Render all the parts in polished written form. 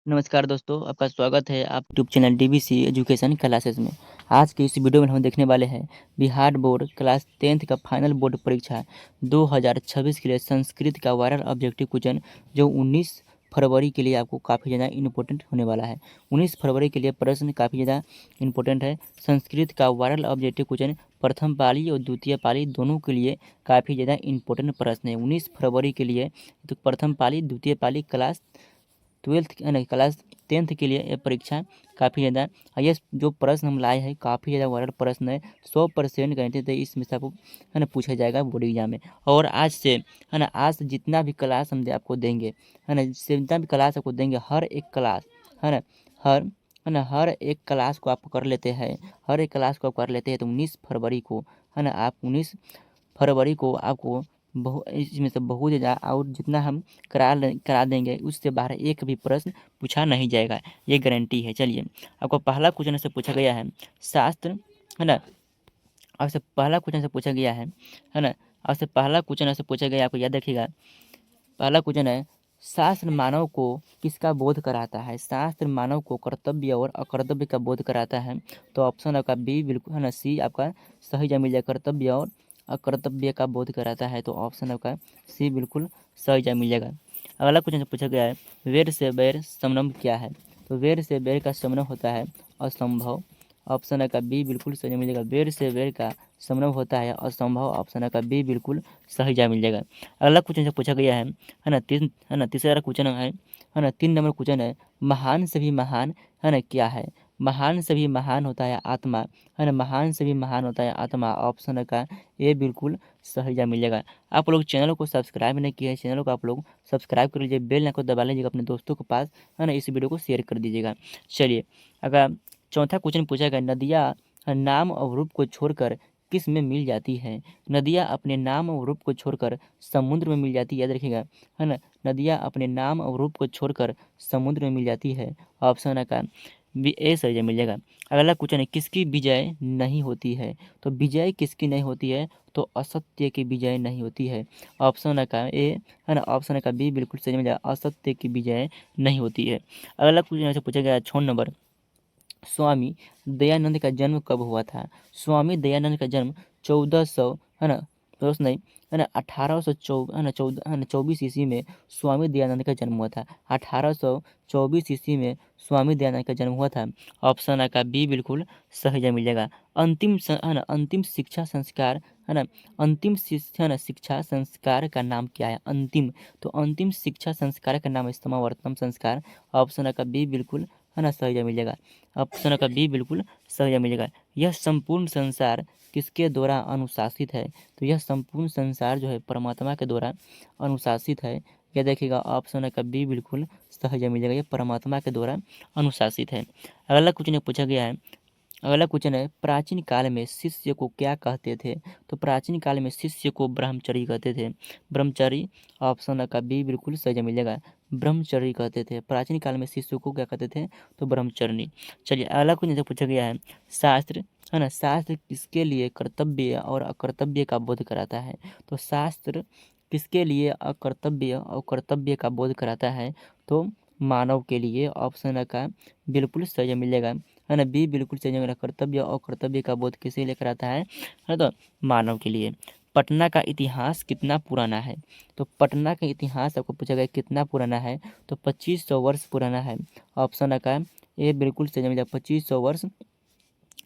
नमस्कार दोस्तों, आपका स्वागत है आप YouTube channel DBC education classes में। आज की इस वीडियो में हम देखने वाले हैं बिहार बोर्ड क्लास 10th का फाइनल बोर्ड परीक्षा 2026 के लिए संस्कृत का वायरल ऑब्जेक्टिव क्वेश्चन जो 19 फरवरी के लिए आपको काफ़ी ज़्यादा इम्पोर्टेंट होने वाला है। 19 फरवरी के लिए प्रश्न काफ़ी ज़्यादा इम्पोर्टेंट है। संस्कृत का वायरल ऑब्जेक्टिव क्वेश्चन प्रथम पाली और द्वितीय पाली दोनों के लिए काफ़ी ज़्यादा इम्पोर्टेंट प्रश्न है। 19 फरवरी के लिए तो प्रथम पाली द्वितीय पाली क्लास 12th नहीं क्लास 10th के लिए ये परीक्षा काफ़ी ज़्यादा ये जो प्रश्न हम लाए हैं काफ़ी ज़्यादा वायरल प्रश्न है। 100% गारंटी है इसमें से आपको है ना पूछा जाएगा बोर्ड एग्जाम में। और आज से है ना आज से जितना भी क्लास हम आपको देंगे है ना जितना भी क्लास आपको देंगे हर एक क्लास है ना हर हर एक क्लास को आप कर लेते हैं। हर एक क्लास को आप कर लेते हैं तो 19 फरवरी को है ना आप 19 फरवरी को आपको इसमें से बहुत ज़्यादा और जितना हम करा देंगे उससे बाहर एक भी प्रश्न पूछा नहीं जाएगा, ये गारंटी है। चलिए आपको पहला क्वेश्चन से पूछा गया है शास्त्र है ना आपसे पहला क्वेश्चन से पूछा गया है ना आपसे पहला क्वेश्चन ऐसे पूछा गया आपको याद रखिएगा। पहला क्वेश्चन है शास्त्र मानव को किसका बोध कराता है। शास्त्र मानव को कर्तव्य और अकर्तव्य का बोध कराता है। तो ऑप्शन आपका बी बिल्कुल है ना सी आपका सही जवाब मिल जाएगा। कर्तव्य और अकर्तव्य का बोध कराता है तो ऑप्शन आपका सी बिल्कुल सही जवाब मिल जाएगा। अगला क्वेश्चन पूछा गया है वैर से वैर समनम क्या है। तो वैर से वैर का समनम होता है असंभव। ऑप्शन है का बी बिल्कुल सही मिलेगा। वैर से वैर का समनम होता है असंभव। ऑप्शन है का बी बिल्कुल सही जवाब मिल जाएगा। अगला क्वेश्चन से पूछा गया है ना तीसरा क्वेश्चन है ना 3 नंबर क्वेश्चन है महान से भी महान है ना क्या है। महान से भी महान होता है आत्मा है ना महान से भी महान होता है आत्मा। ऑप्शन का ये बिल्कुल सही जवाब मिल जाएगा। आप लोग चैनल को सब्सक्राइब नहीं किए हैं, चैनल को आप लोग सब्सक्राइब कर लीजिए, बेल आइकन को दबा लीजिएगा अपने दोस्तों के पास है ना इस वीडियो को शेयर कर दीजिएगा। चलिए अगर चौथा क्वेश्चन पूछा गया नदियाँ नाम और रूप को छोड़कर किस में मिल जाती है। नदियाँ अपने नाम और रूप को छोड़कर समुद्र में मिल जाती है, याद रखिएगा है ना। नदियाँ अपने नाम और रूप को छोड़कर समुद्र में मिल जाती है। ऑप्शन है का बी ए सही जवाब मिल जाएगा। अगला क्वेश्चन है किसकी विजय नहीं होती है। तो विजय किसकी नहीं होती है तो असत्य की विजय नहीं होती है। ऑप्शन है का ए है ना ऑप्शन है का बी बिल्कुल सही मिल जाएगा। असत्य की विजय नहीं होती है। अगला क्वेश्चन ऐसे पूछा गया 6 नंबर स्वामी दयानंद का जन्म कब हुआ था। स्वामी दयानंद का जन्म 1400 है ना दोस्त नहीं है ना 1800 है ना 14 है ना 24 ईस्वी में स्वामी दयानंद का जन्म हुआ था। 1824 ईस्वी में स्वामी दयानंद का जन्म हुआ था। ऑप्शन है का बी बिल्कुल सही जवाब मिल जाएगा। है ना अंतिम शिक्षा संस्कार है ना अंतिम शिक्षा ना शिक्षा संस्कार का नाम क्या है। अंतिम तो अंतिम शिक्षा संस्कार का नाम है समावर्तनम संस्कार। ऑप्शन है का बी बिल्कुल है ना सही जवाब मिल जाएगा। ऑप्शन का बी बिल्कुल सही जवाब मिलेगा। यह संपूर्ण संसार किसके द्वारा अनुशासित है। तो यह संपूर्ण संसार जो है परमात्मा के द्वारा अनुशासित है। यह देखिएगा ऑप्शन का बी बिल्कुल सही जवाब मिलेगा। यह परमात्मा के द्वारा अनुशासित है। अगला क्वेश्चन पूछा गया है अगला क्वेश्चन है प्राचीन काल में शिष्य को क्या कहते थे। तो प्राचीन काल में शिष्य को ब्रह्मचर्य कहते थे। ब्रह्मचर्य ऑप्शन का बी बिल्कुल सही जवाब मिलेगा। ब्रह्मचर्य कहते थे प्राचीन काल में शिष्य को क्या कहते थे तो ब्रह्मचर्य। चलिए अगला क्वेश्चन जो पूछा गया है शास्त्र है ना शास्त्र किसके लिए कर्तव्य और अकर्तव्य का बोध कराता है। तो शास्त्र किसके लिए अकर्तव्य और कर्तव्य का बोध कराता है तो मानव के लिए। ऑप्शन का बिल्कुल सही जवाब मिलेगा है ना बी बिल्कुल सही जगह। कर्तव्य और कर्तव्य का बोध किसे लेकर आता है तो मानव के लिए। पटना का इतिहास कितना पुराना है। तो पटना का इतिहास आपको पूछा गया कितना पुराना है तो 2500 वर्ष पुराना है। ऑप्शन का ए बिल्कुल सही जगह 2500 वर्ष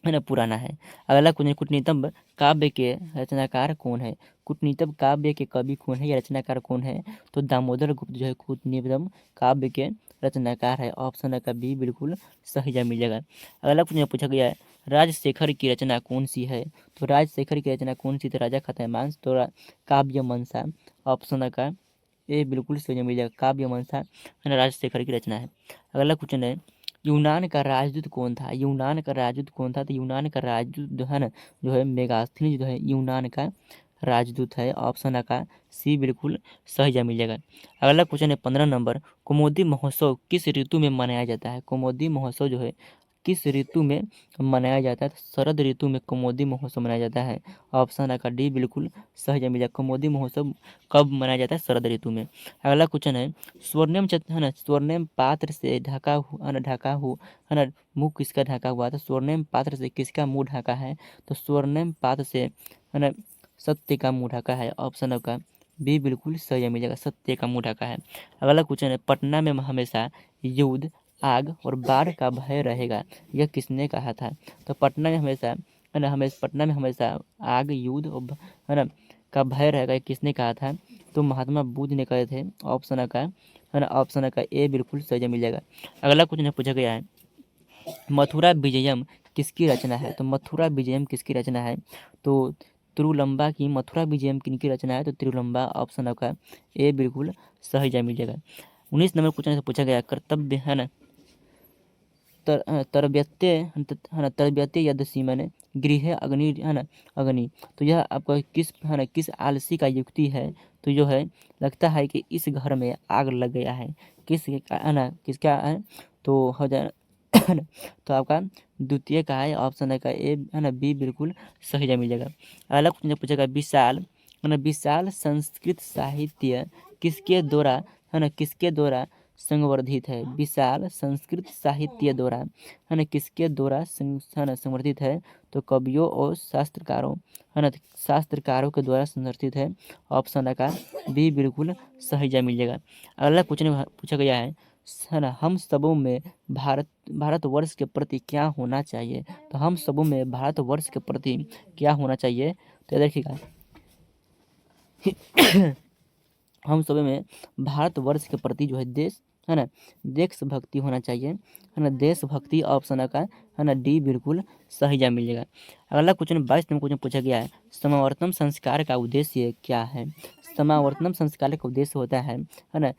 है ना पुराना है। अगला क्वेश्चन कूटनीतम काव्य के रचनाकार कौन है। कूटनीतम काव्य के कवि कौन है या रचनाकार कौन है तो दामोदर गुप्त जो है कूटनीतम काव्य के रचनाकार है। ऑप्शन का बी बिल्कुल सही जवाब मिल जाएगा। अगला क्वेश्चन पूछा गया है राजशेखर की रचना कौन सी है। तो राजशेखर की रचना कौन सी थी राजा खतैमांस तो काव्य मंसा। ऑप्शन का ए बिल्कुल सही जवाब मिल जाएगा। काव्य मंसा है ना राजशेखर की रचना है। अगला क्वेश्चन है यूनान का राजदूत कौन था। यूनान का राजदूत कौन था तो यूनान का राजदूत जो है ना जो है मेगास्थनीज जो है यूनान का राजदूत है। ऑप्शन का सी बिल्कुल सही जवाब मिल जाएगा। अगला क्वेश्चन है 15 नंबर कुमुदी महोत्सव किस ऋतु में मनाया जाता है। कुमुदी महोत्सव जो है किस ऋतु में मनाया जाता है? तो शरद ऋतु में कौमुदी महोत्सव मनाया जाता है। ऑप्शन है का डी बिल्कुल सही जवाब मिलेगा। कौमुदी महोत्सव कब मनाया जाता है? शरद ऋतु में। अगला क्वेश्चन है स्वर्णिम है ना, स्वर्णिम पात्र से ढका है ना, मुंह किसका ढका हुआ? तो स्वर्णिम पात्र से किसका मुंह ढका है? तो स्वर्णिम पात्र से है ना सत्य का मुंह ढका है। ऑप्शन आपका बी बिल्कुल सही जवाब मिलेगा, सत्य का मुंह ढका है। अगला क्वेश्चन है पटना में हमेशा युद्ध, आग और बाढ़ का भय रहेगा, यह किसने कहा था? तो पटना में हमेशा है ना, पटना में हमेशा आग, युद्ध और है ना का भय रहेगा, यह किसने कहा था? तो महात्मा बुद्ध ने कहे थे। ऑप्शन का है ना, ऑप्शन का ए बिल्कुल सही जवाब मिलेगा। अगला क्वेश्चन पूछा गया है मथुरा विजयम किसकी रचना है? तो मथुरा विजयम किसकी रचना है? तो तिरुलंबा की मथुरा विजयम किनकी रचना है? तो तिरुलंबा। ऑप्शन आपका ए बिल्कुल सही जवाब मिलेगा। 19 नंबर क्वेश्चन से पूछा गया कर्तव्य है ना तरबेत्य है ना, तरबेत्य यदसीमन गृह अग्नि है ना, अग्नि। तो यह आपका किस है ना, किस आलसी का युक्ति है? तो जो है लगता है कि इस घर में आग लग गया है, किस है ना, किसका है? तो हो जाए तो आपका द्वितीय का है। ऑप्शन है का ए है ना, बी बिल्कुल सही जवाब मिलेगा। अगला क्वेश्चन पूछेगा विशाल है ना, विशाल संस्कृत साहित्य किसके द्वारा है ना, किसके द्वारा संवर्धित है? विशाल संस्कृत साहित्य द्वारा है ना, किसके द्वारा है ना संवर्धित है? तो कवियों और शास्त्रकारों है ना, शास्त्रकारों के द्वारा संवर्धित है। ऑप्शन का बी बिल्कुल सही जवाब मिलेगा। अगला क्वेश्चन पूछा गया है ना हम सबों में भारतवर्ष के प्रति क्या होना चाहिए? तो हम सबों में भारतवर्ष के प्रति क्या होना चाहिए? तो देखिएगा हम सभी में भारतवर्ष के प्रति जो है देश है ना, देशभक्ति होना चाहिए है ना, देशभक्ति। ऑप्शन का है ना डी बिल्कुल सही जवाब मिलेगा। अगला क्वेश्चन 22 नंबर क्वेश्चन पूछा गया है समावर्तन संस्कार का उद्देश्य क्या है? समावर्तन संस्कार का उद्देश्य होता है ना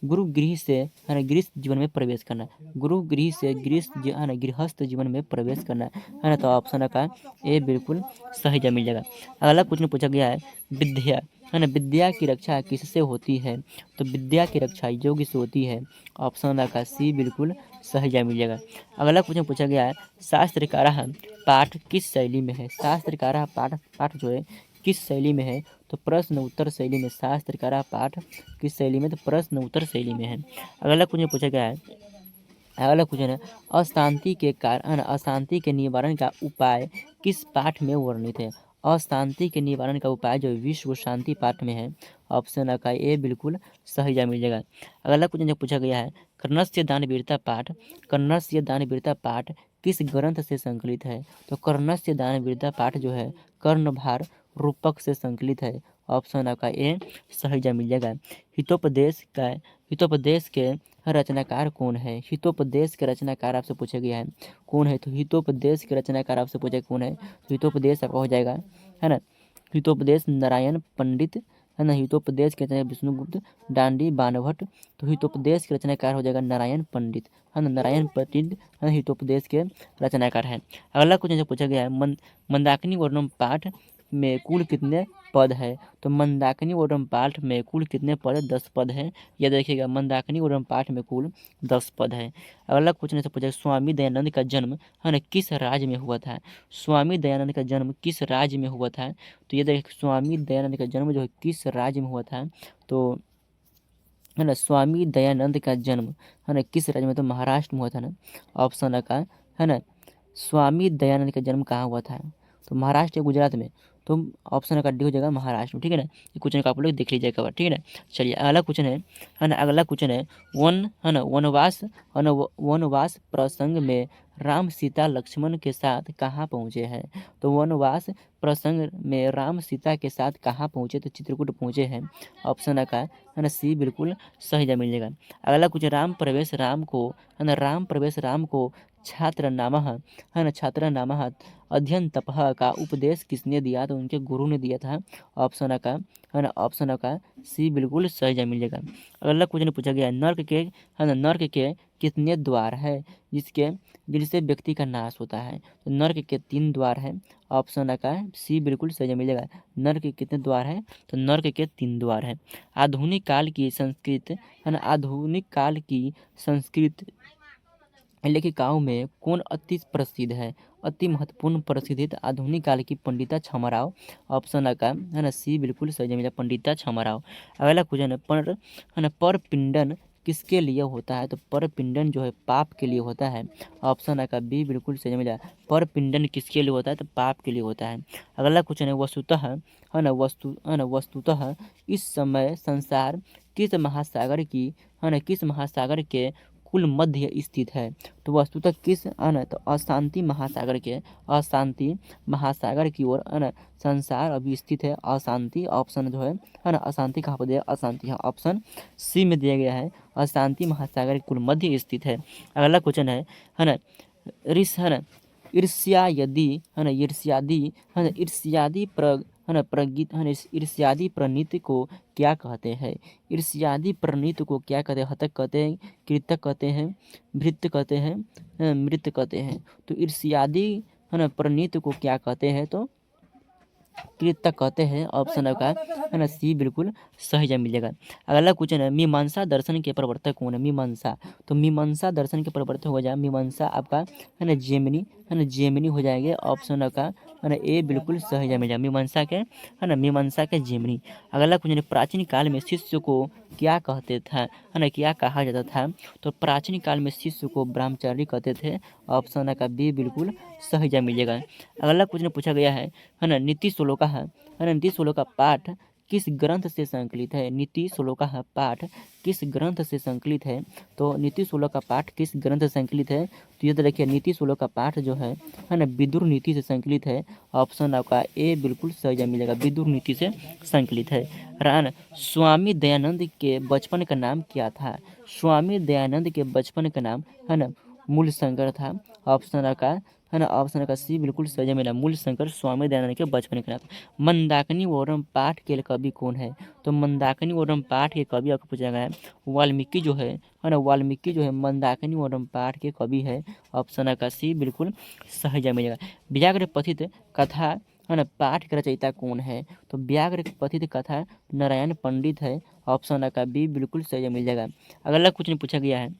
गुरु गृह से है ना गृहस्थ जीवन में प्रवेश करना, गुरु गृह से है ना गृहस्थ जीवन में प्रवेश करना है ना। तो ऑप्शन का ए बिल्कुल सही जवाब मिल जाएगा। अगला क्वेश्चन पूछा गया है विद्या है ना, विद्या की रक्षा किससे होती है? तो विद्या की रक्षा योग्य से होती है। ऑप्शन का सी बिल्कुल सही जवाब मिल जाएगा। अगला क्वेश्चन पूछा गया है शास्त्रकारा पाठ किस शैली में है? शास्त्रकारा पाठ जो है किस शैली में है? तो प्रश्न उत्तर शैली में। शास्त्रकारा पाठ किस शैली में? तो प्रश्न उत्तर शैली में है। अगला क्वेश्चन पूछा गया है अगला क्वेश्चन है अशांति के कारण अशांति के निवारण का उपाय किस पाठ में वर्णित है? अशांति के निवारण का उपाय जो विश्व शांति पाठ में है। ऑप्शन का ए बिल्कुल सही जवाब मिल जाएगा। अगला क्वेश्चन जो पूछा गया है कर्णस्य दानवीरता पाठ, कर्णस्य दानवीरता पाठ किस ग्रंथ से संकलित है? तो कर्णस्य दानवीरता पाठ जो है कर्णभार रूपक से संकलित है। ऑप्शन आपका ए सही जवाब मिल जाएगा। हितोपदेश के रचनाकार कौन है? हितोपदेश के रचनाकार आपसे पूछा गया है कौन है? तो हितोपदेश के रचनाकार आपसे पूछा कौन है? तो हितोपदेश आपका हो जाएगा है ना, हितोपदेश नारायण पंडित है ना, हितोपदेश के रचना विष्णुगुप्त डांडी बाणभट्ट। तो हितोपदेश के रचनाकार हो जाएगा नारायण पंडित है ना, नारायण पंडित है ना हितोपदेश के रचनाकार है। अगला क्वेश्चन से पूछा गया है मंदाकिनी वर्णम पाठ में कुल कितने पद है? तो मंदाकिनी वर्णम पाठ में कुल कितने पद? 10 पद है। यह देखिएगा मंदाकिनी वर्णम पाठ में कुल 10 पद है। अगला क्वेश्चन से पूछा स्वामी दयानंद का जन्म है ना किस राज्य में हुआ था? स्वामी दयानंद का जन्म किस राज्य में हुआ था? तो ये देखिए स्वामी दयानंद का जन्म जो है किस राज्य में हुआ था? तो है ना स्वामी दयानंद का जन्म है ना किस राज्य में? तो महाराष्ट्र में हुआ था ना। ऑप्शन का है ना स्वामी दयानंद का जन्म कहाँ हुआ था? तो महाराष्ट्र या गुजरात में। तो ऑप्शन का डी हो जाएगा महाराष्ट्र में। ठीक है ना, ये क्वेश्चन का आप लोग देख लीजिएगा। ठीक है ना, चलिए अगला क्वेश्चन है ना, अगला क्वेश्चन है वनवास प्रसंग में राम सीता लक्ष्मण के साथ कहाँ पहुँचे हैं? तो वनवास प्रसंग में राम सीता के साथ कहाँ पहुँचे? तो चित्रकूट पहुँचे हैं। ऑप्शन का है ना सी बिल्कुल सही जवाब मिलेगा। अगला कुछ राम प्रवेश राम को है ना, राम प्रवेश राम को छात्र नामः है ना, छात्र नामः अध्ययन तपः का उपदेश किसने दिया? तो उनके गुरु ने दिया था। ऑप्शन का है ना, ऑप्शन का सी बिल्कुल सही जवाब मिलेगा। अगला क्वेश्चन पूछा गया है नर्क के है ना, नर्क के कितने द्वार है जिनसे व्यक्ति का नाश होता है? तो नर्क के 3 द्वार है। ऑप्शन का सी बिल्कुल सही जवाब मिलेगा। नर्क के कितने द्वार है? तो नर्क के 3 द्वार है। आधुनिक काल की संस्कृत है ना, आधुनिक काल की संस्कृत लेखिकाओं में कौन अति प्रसिद्ध है? अति महत्वपूर्ण प्रसिद्ध आधुनिक काल की पंडिता छमाराव। ऑप्शन आ का है ना सी बिल्कुल सही जवाब मिला, पंडिता छमाराव। अगला क्वेश्चन है ना पर पिंडन किसके लिए होता है? तो पर पिंडन जो है पाप के लिए होता है। ऑप्शन आ का बी बिल्कुल सही मिला, पर पिंडन किसके लिए होता है? तो पाप के लिए होता है। अगला क्वेश्चन है वस्तुतः वस्तुतः इस समय संसार किस महासागर की किस महासागर के कुल मध्य स्थित है? तो वस्तुतः किस तो अशांति महासागर की ओर संसार अभी स्थित है। अशांति ऑप्शन जो है ना अशांति कहाँ पर दिया? अशांति है, ऑप्शन सी में दिया गया है, अशांति महासागर के कुल मध्य स्थित है। अगला क्वेश्चन है ना ऋष है ना ईर्ष्या यदि ईर्ष्यादि प्रगीत ईर्ष्यादि प्रणीत को क्या कहते हैं? ईर्ष्यादि प्रणीत को क्या कहते हैं? हतक कहते हैं, कृतक कहते हैं, भृत्य कहते हैं, मृत कहते हैं। तो ईर्ष्यादि प्रणीत को क्या कहते हैं? तो कृतक कहते हैं। ऑप्शन आपका है ना सी बिल्कुल सही जवाब मिलेगा। अगला क्वेश्चन है मीमांसा दर्शन के प्रवर्तक कौन है? मीमांसा, तो मीमांसा दर्शन के प्रवर्तक हो जाए मीमांसा आपका है ना जेमिनी हो जाएंगे। ऑप्शन आपका है ना ए बिल्कुल सही जवाब मिलेगा, मीमांसा के मीमांसा के जेमिनी। अगला क्वेश्चन है प्राचीन काल में शिष्य को क्या कहते थे? है ना क्या कहा जाता था? तो प्राचीन काल में शिष्य को ब्रह्मचारी कहते थे। ऑप्शन आपका बी बिल्कुल सही जवाब मिलेगा। अगला क्वेश्चन पूछा गया है ना नीति श्लोका है ना नीति श्लोका पाठ किस ग्रंथ से संकलित है? नीति श्लोका पाठ किस ग्रंथ से संकलित है? तो नीति श्लोका पाठ किस ग्रंथ से संकलित है? तो ये तो देखिए नीति श्लोका पाठ जो है ना विदुर नीति से संकलित है। ऑप्शन आपका ए बिल्कुल सही जवाब मिलेगा, विदुर नीति से संकलित है। रान स्वामी दयानंद के बचपन का नाम क्या था? स्वामी दयानंद के बचपन का नाम है ना मूल शंकर था। ऑप्शन का है ना ऑप्शन का सी बिल्कुल सही जवाब मिला, मूल शंकर स्वामी दयानंद के बचपन के नाम। मंदाकिनी वरम पाठ के कवि कौन है? तो मंदाकिनी वरम पाठ के कवि आपको पूछा गया है वाल्मीकि जो है ना वाल्मीकि जो है मंदाकिनी वरम पाठ के कवि है। ऑप्शन का सी बिल्कुल सही जवाब मिलेगा। व्याघ्र पथित कथा है ना पाठ के रचयिता कौन है? तो व्याघ्र पथित कथा नारायण पंडित है। ऑप्शन का बी बिल्कुल सही जवाब मिल जाएगा। अगला क्वेश्चन पूछा गया है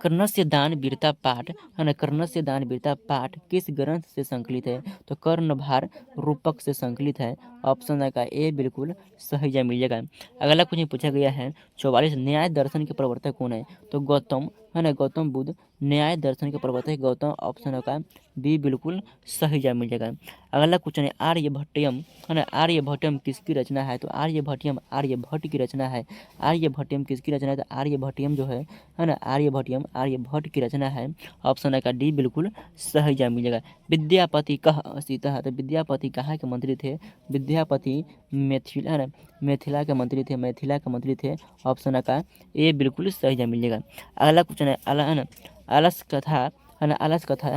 कर्णस्य दान वीरता पाठ है ना कर्णस्य दान वीरता पाठ किस ग्रंथ से संकलित है? तो कर्णभार रूपक से संकलित है। ऑप्शन का ए बिल्कुल सही जवाब मिलेगा। अगला क्वेश्चन पूछा गया है 44 न्याय दर्शन के प्रवर्तक कौन है? तो गौतम है ना गौतम बुद्ध न्याय दर्शन के प्रवर्तक गौतम। ऑप्शन का बी बिल्कुल सही जवाब मिलेगा। अगला क्वेश्चन है आर्यभट्टयम है ना आर्यभट्टयम किसकी रचना है? तो आर्यभट्ट की रचना है। आर्यभट्टयम किसकी रचना है? तो आर्यभट्टयम जो है ना आर्यभट्ट की रचना है। ऑप्शन का डी बिल्कुल सही जवाब मिलेगा। विद्यापति कह अस्थित है? तो विद्यापति कहाँ के मंत्री थे? विद्यापति मिथिला के मंत्री थे। ऑप्शन का ए बिल्कुल सही जवाब मिलेगा। अगला क्वेश्चन है आलस कथा आलस कथा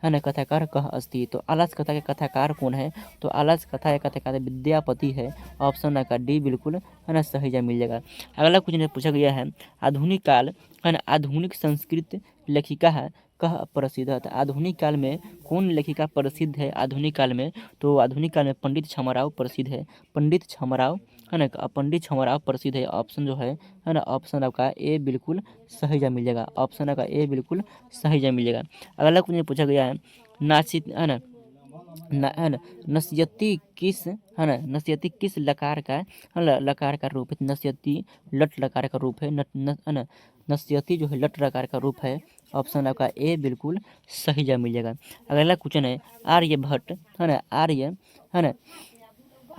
है ना कथाकार कह अस्ति? तो आलस कथा के कथाकार कौन है? तो आलस कथा के कथाकार विद्यापति है। ऑप्शन का डी बिल्कुल है ना सही जवाब मिल जाएगा। अगला क्वेश्चन पूछा गया है आधुनिक काल है ना आधुनिक संस्कृत लेखिका है कह प्रसिद्ध है? तो आधुनिक काल में कौन लेखिका प्रसिद्ध है आधुनिक काल में? तो आधुनिक काल में पंडित छमाराव प्रसिद्ध है। पंडित छमाराव है ना पंडित छमाराव प्रसिद्ध है। ऑप्शन जो है ना ऑप्शन आपका ए बिल्कुल सही जवाब मिल जाएगा। ऑप्शन आपका ए बिल्कुल सही जवाब मिलेगा। अगला क्वेश्चन पूछा गया है नासित है ना नस्यति किस है ना नस्यति किस लकार का लकार का रूप है? नस्यति लट लकार का रूप है है ना नस्यति जो है लट लकार का रूप है। ऑप्शन आपका ए बिल्कुल सही जवाब मिलेगा। अगला क्वेश्चन है आर्यभट्ट है ना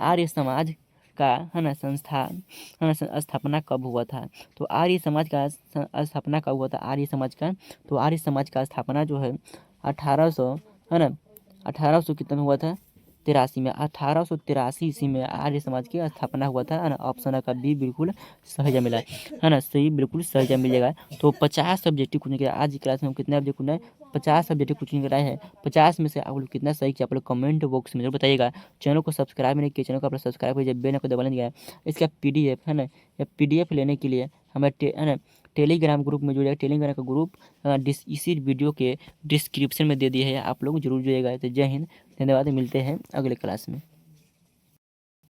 आर्य समाज का है ना संस्थान है ना स्थापना कब हुआ था? तो आर्य समाज का स्थापना कब हुआ था आर्य समाज का? तो आर्य समाज का स्थापना जो है 1800 है ना 1800 कितने में हुआ था? 83 में 1883 ईस्वी में आर्य समाज की स्थापना हुआ था। है ना ऑप्शन का बी बिल्कुल सही जवाब मिला है ना सही बिल्कुल सही जवाब मिलेगा। तो 50 सब्जेक्टिव क्वेश्चन के आज की क्लास में हम कितने ऑब्जेक्ट कुछ 50 सब्जेक्टिव क्वेश्चन कराए हैं। 50 में से आप लोग कितना सही किया आप लोग कमेंट बॉक्स में जरूर बताइएगा। चैनल को सब्सक्राइब नहीं किया चैनल को आप लोग सब्सक्राइब कीजिए, बेल को दबा दिया। इसका PDF है ना या PDF लेने के लिए हमें है ना टेलीग्राम ग्रुप में जुड़िएगा। टेलीग्राम का ग्रुप इसी वीडियो के डिस्क्रिप्शन में दे दिया है, आप लोग जरूर जुड़िएगा। तो जय हिंद, धन्यवाद, मिलते हैं अगले क्लास में।